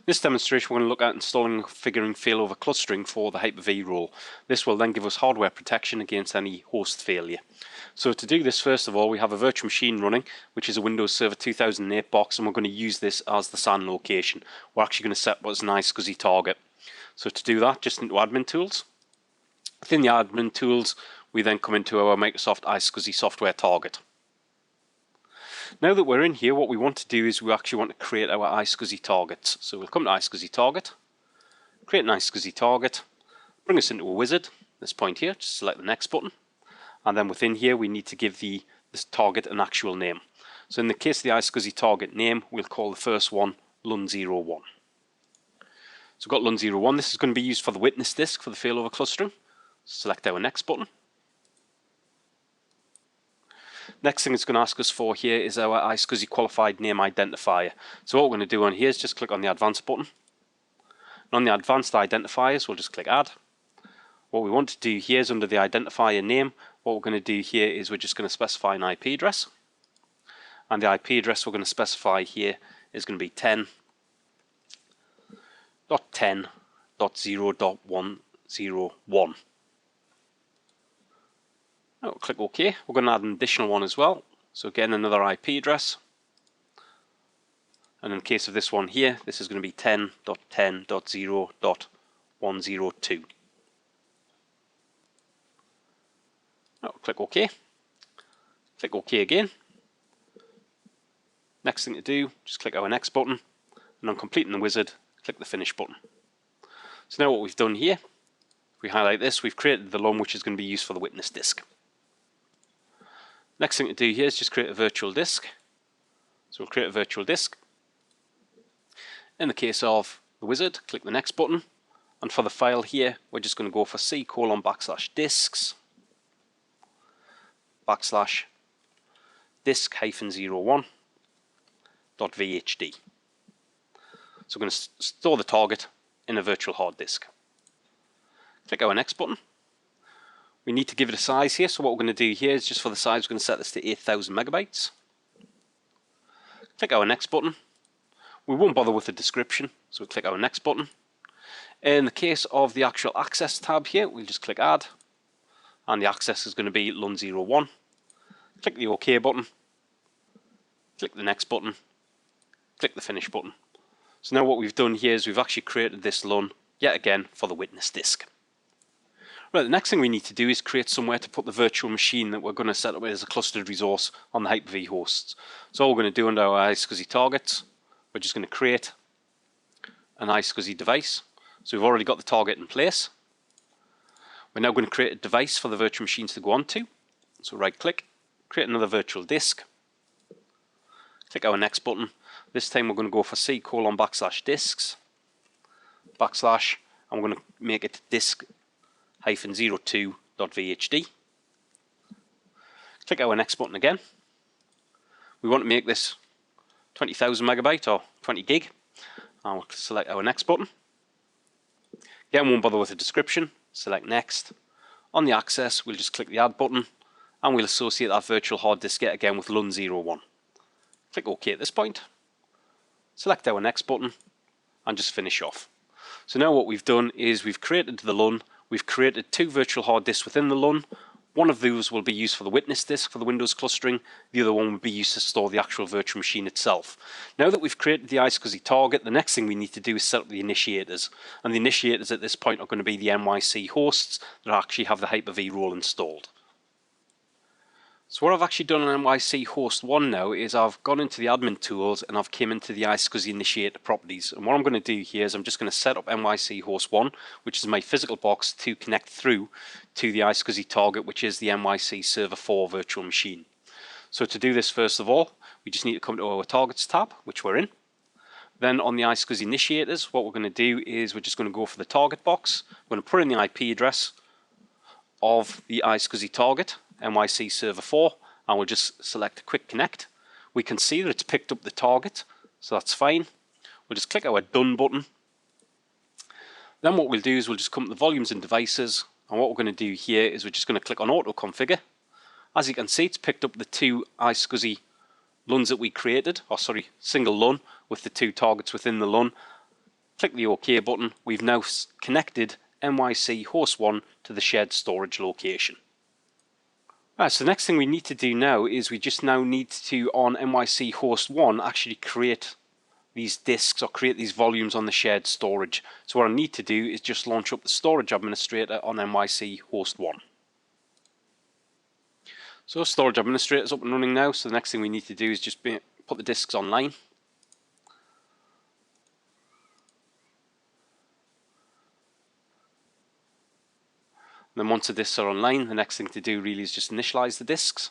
this demonstration we're going to look at installing and configuring failover clustering for the Hyper-V role. This will then give us hardware protection against any host failure. So to do this, first of all, we have a virtual machine running, which is a Windows Server 2008 box, and we're going to use this as the SAN location. We're actually going to set what's an iSCSI target. So to do that, just into Admin Tools. Within the Admin Tools, we then come into our Microsoft iSCSI software target. Now that we're in here, what we want to do is we actually want to create our iSCSI targets. So we'll come to iSCSI target, create an iSCSI target, bring us into a wizard, this point here, just select the next button, and then within here we need to give this target an actual name. So in the case of the iSCSI target name, we'll call the first one LUN01. So we've got LUN01, this is going to be used for the witness disk for the failover clustering. Select our next button. Next thing it's going to ask us for here is our iSCSI qualified name identifier. So what we're going to do on here is just click on the advanced button. And on the advanced identifiers, we'll just click add. What we want to do here is under the identifier name, what we're going to do here is we're just going to specify an IP address. And the IP address we're going to specify here is going to be 10.10.0.101. Now we'll click OK. We're going to add an additional one as well. So again, another IP address. And in case of this one here, this is going to be 10.10.0.102. Now we'll click OK. Click OK again. Next thing to do, just click our next button. And on completing the wizard, click the finish button. So now what we've done here, if we highlight this, we've created the LUN which is going to be used for the witness disk. Next thing to do here is just create a virtual disk. So we'll create a virtual disk. In the case of the wizard, click the next button. And for the file here, we're just going to go for C:/disks /disk-01.vhd. So we're going to store the target in a virtual hard disk. Click our next button. We need to give it a size here, so what we're going to do here is just for the size we're going to set this to 8,000 megabytes. Click our next button. We won't bother with the description, so we'll click our next button. In the case of the actual access tab here, we'll just click add, and the access is going to be LUN01. Click the OK button, click the next button, click the finish button. So now what we've done here is we've actually created this LUN yet again for the witness disk. Right, the next thing we need to do is create somewhere to put the virtual machine that we're going to set up as a clustered resource on the Hyper-V hosts. So all we're going to do under our iSCSI targets, we're just going to create an iSCSI device. So we've already got the target in place. We're now going to create a device for the virtual machines to go onto. So right click, create another virtual disk. Click our next button. This time we're going to go for C:/disks / and we're going to make it disk-02.vhd. Click our next button again. We want to make this 20,000 megabyte or 20 gig. And we'll select our next button. Again, we won't bother with the description. Select next. On the access, we'll just click the add button and we'll associate that virtual hard disk yet again with LUN01. Click OK at this point. Select our next button and just finish off. So now what we've done is we've created the LUN. We've created two virtual hard disks within the LUN. One of those will be used for the witness disk for the Windows clustering. The other one will be used to store the actual virtual machine itself. Now that we've created the iSCSI target, the next thing we need to do is set up the initiators. And the initiators at this point are going to be the NYC hosts that actually have the Hyper-V role installed. So what I've actually done on NYC host 1 now is I've gone into the admin tools and I've came into the iSCSI initiator properties. And what I'm going to do here is I'm just going to set up NYC host 1, which is my physical box, to connect through to the iSCSI target, which is the NYC server 4 virtual machine. So to do this, first of all, we just need to come to our targets tab, which we're in. Then on the iSCSI initiators, what we're going to do is we're just going to go for the target box. We're going to put in the IP address of the iSCSI target, NYC server 4, and we'll just select quick connect. We can see that it's picked up the target, so that's fine. We'll just click our done button. Then what we'll do is we'll just come to the volumes and devices, and what we're going to do here is we're just going to click on auto configure. As you can see, it's picked up the two iSCSI LUNs that we created, or sorry, single LUN with the two targets within the LUN. Click the OK button. We've now connected NYC host 1 to the shared storage location. Right, so the next thing we need to do now is we just now need to, on NYC host 1, actually create these disks or create these volumes on the shared storage. So what I need to do is just launch up the storage administrator on NYC host 1. So storage administrator is up and running now, so the next thing we need to do is just put the disks online. And then once the disks are online, the next thing to do really is just initialize the disks.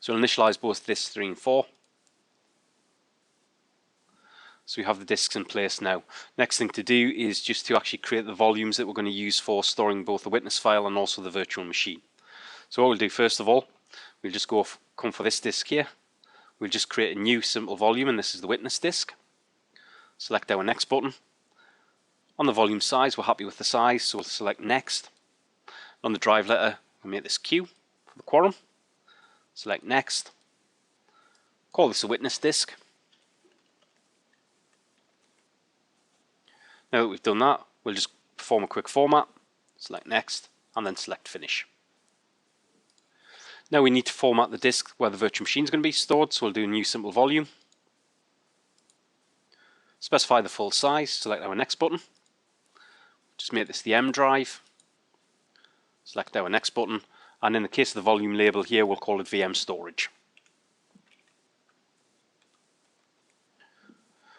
So we'll initialize both disks 3 and 4. So we have the disks in place now. Next thing to do is just to actually create the volumes that we're going to use for storing both the witness file and also the virtual machine. So what we'll do first of all, we'll just come for this disk here. We'll just create a new simple volume, and this is the witness disk. Select our next button. On the volume size, we're happy with the size, so we'll select next. On the drive letter, we'll make this Q for the quorum. Select next. Call this a witness disk. Now that we've done that, we'll just perform a quick format. Select next, and then select finish. Now we need to format the disk where the virtual machine is going to be stored, so we'll do a new simple volume. Specify the full size, select our next button. Just make this the M drive. Select our next button, and in the case of the volume label here, we'll call it VM storage.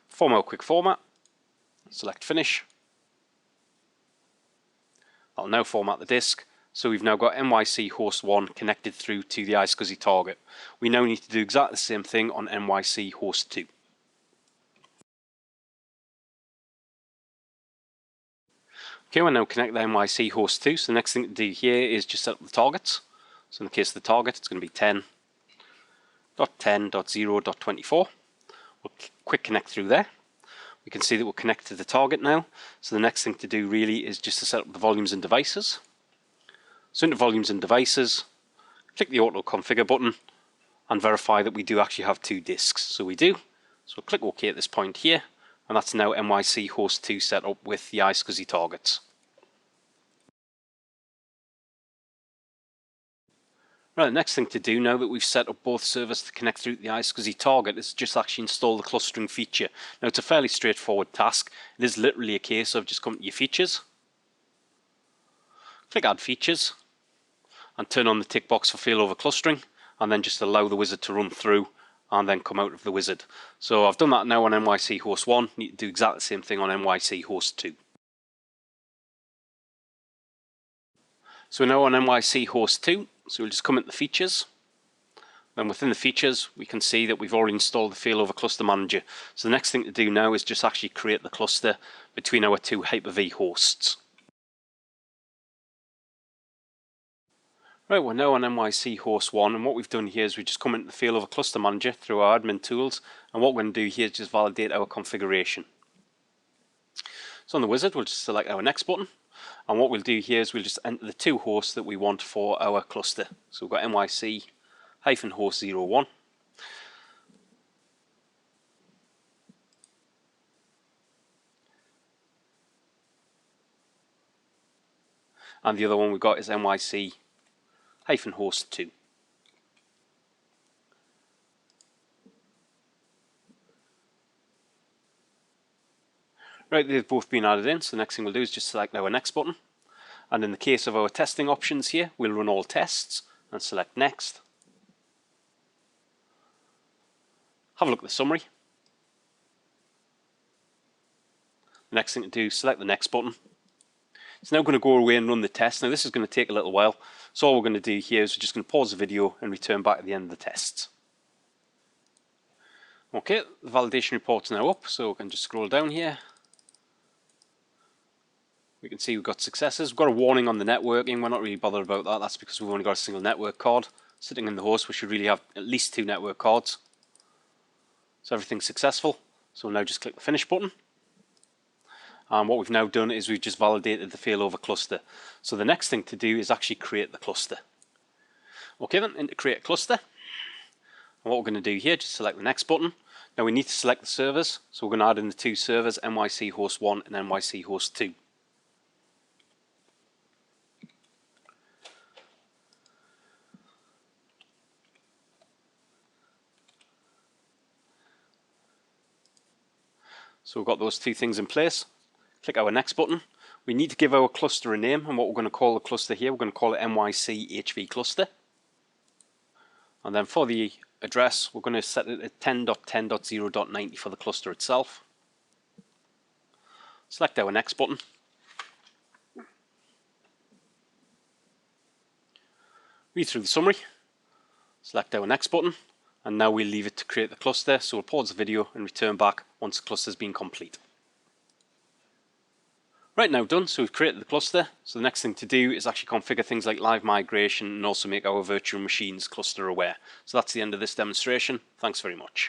Perform our quick format. Select finish. I'll now format the disk. So we've now got NYC host 1 connected through to the iSCSI target. We now need to do exactly the same thing on NYC host 2. Okay, we'll now connect the NYC host 2. So the next thing to do here is just set up the targets. So in the case of the target, it's going to be 10.10.0.24. We'll quick connect through there. We can see that we're connected to the target now. So the next thing to do really is just to set up the volumes and devices. So into volumes and devices, click the auto configure button and verify that we do actually have 2 disks. So we do. So we'll click OK at this point here, and that's now NYC host 2 set up with the iSCSI targets. Right, the next thing to do now that we've set up both servers to connect through to the iSCSI target is just actually install the clustering feature. Now it's a fairly straightforward task. It is literally a case of just come to your features, click add features, and turn on the tick box for failover clustering, and then just allow the wizard to run through and then come out of the wizard. So I've done that now on NYC host 1, need to do exactly the same thing on NYC host 2. So we're now on NYC host 2, so we'll just come into the features. Then within the features, we can see that we've already installed the failover cluster manager. So the next thing to do now is just actually create the cluster between our 2 Hyper-V hosts. Right, we're now on NYC host 1, and what we've done here is we've just come into the failover cluster manager through our admin tools, and what we're going to do here is just validate our configuration. So on the wizard, we'll just select our next button, and what we'll do here is we'll just enter the 2 hosts that we want for our cluster. So we've got NYC-host 01. And the other one we've got is NYC-host 2. Right, they've both been added in, so the next thing we'll do is just select our next button. And in the case of our testing options here, we'll run all tests and select next. Have a look at the summary. The next thing to do is select the next button. It's now going to go away and run the test. Now this is going to take a little while, so all we're going to do here is we're just going to pause the video and return back at the end of the tests. Okay, the validation report's now up, so we can just scroll down here. We can see we've got successes. We've got a warning on the networking. We're not really bothered about that. That's because we've only got a single network card sitting in the host. We should really have at least 2 network cards. So everything's successful. So we'll now just click the finish button. And what we've now done is we've just validated the failover cluster. So the next thing to do is actually create the cluster. Okay then, into create cluster. And And what we're going to do here, just select the next button. Now we need to select the servers, so we're going to add in the two servers, NYC host 1 and NYC host 2. So we've got those two things in place. Click our next button. We need to give our cluster a name, and what we're going to call the cluster here, we're going to call it NYC HV cluster. And then for the address, we're going to set it at 10.10.0.90 for the cluster itself. Select our next button. Read through the summary. Select our next button. And now we'll leave it to create the cluster, so we'll pause the video and return back once the cluster has been complete. Right, now done, so we've created the cluster. So the next thing to do is actually configure things like live migration and also make our virtual machines cluster aware. So that's the end of this demonstration. Thanks very much.